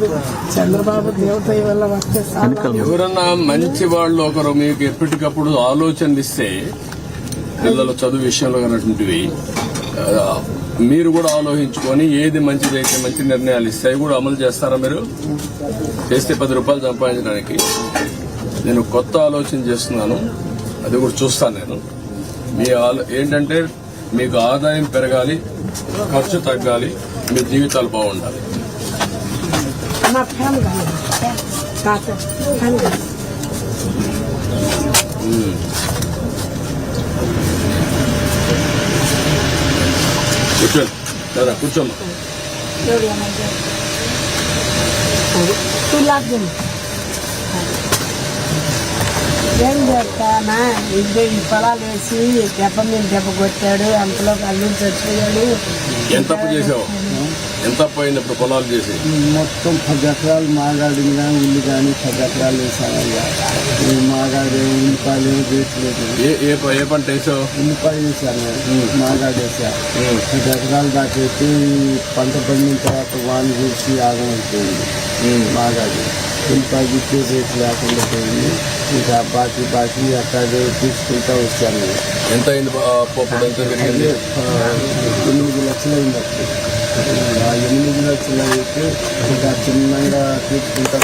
లేదు. చంద్రబాబు దేవత వల్ల వస్తే ఎవరన్నా మంచి వాళ్ళు ఒకరు మీకు ఎప్పటికప్పుడు ఆలోచనలు ఇస్తే పిల్లల చదువు విషయంలో అన్నటువంటివి మీరు కూడా ఆలోచించుకొని ఏది మంచిదైతే మంచి నిర్ణయాలు ఇస్తాయి కూడా అమలు చేస్తారా? మీరు చేస్తే 10 రూపాయలు సంపాదించడానికి నేను కొత్త ఆలోచన చేస్తున్నాను, అది కూడా చూస్తాను నేను. మీ ఏంటంటే మీకు ఆదాయం పెరగాలి, ఖర్చు తగ్గాలి, మీ జీవితాలు బాగుండాలి. కూర్చోండి లేదా కూర్చోమ్మా. ఏం చేస్తానా ఇద్దరు పొలాలు వేసి దెబ్బ మీద దెబ్బ కొట్టాడు, అంతలో అల్లుంచి వచ్చాడు. ఎంత అప్పు చేసావు? ఎంత అప్పు అయింది ఇప్పుడు పొలాలు చేసి? మొత్తం 10 ఎకరాలు మాగాడి కానీ ఉల్లి కానీ 10 ఎకరాలు వేసానయ్యా. మాగాడి ఉల్లిపాయలు వేసలేదు. ఏ పంట వేసావు? ఉల్లిపాయలు వేసాను, మాగాడి వేసా. 10 ఎకరాలు దాటేసి పంట పండిన తర్వాత వాని గురించి ఆగమైపోయింది. మాగాడి ఉల్లిపాయ గిట్టే రేటు లేకుండా పోయింది. ఇంకా బాకీ అక్కడ తీసుకుంటా వచ్చాను. ఎంత అయింది అప్పుడు? ఎంత పెరిగింది? 8 లక్షలు అయింది అప్పుడు. 8 లక్షలు అయితే ఇంకా చిన్నగా తీసుకుంటా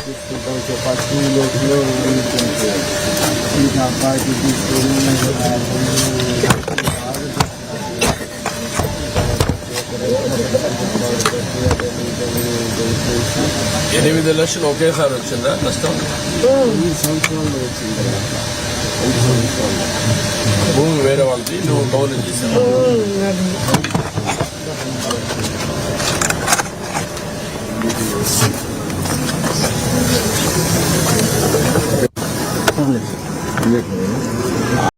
వచ్చే ఫస్ట్ లోపల ఉండిపోయాను. ఇంకా బాకీ తీసుకొని 8 లక్షలు ఒకేసారి వచ్చిందా నష్టం? ఈ సంవత్సరంలో వచ్చింది. భూమి వేరే వాళ్ళది, నువ్వు కౌలు చేశావు.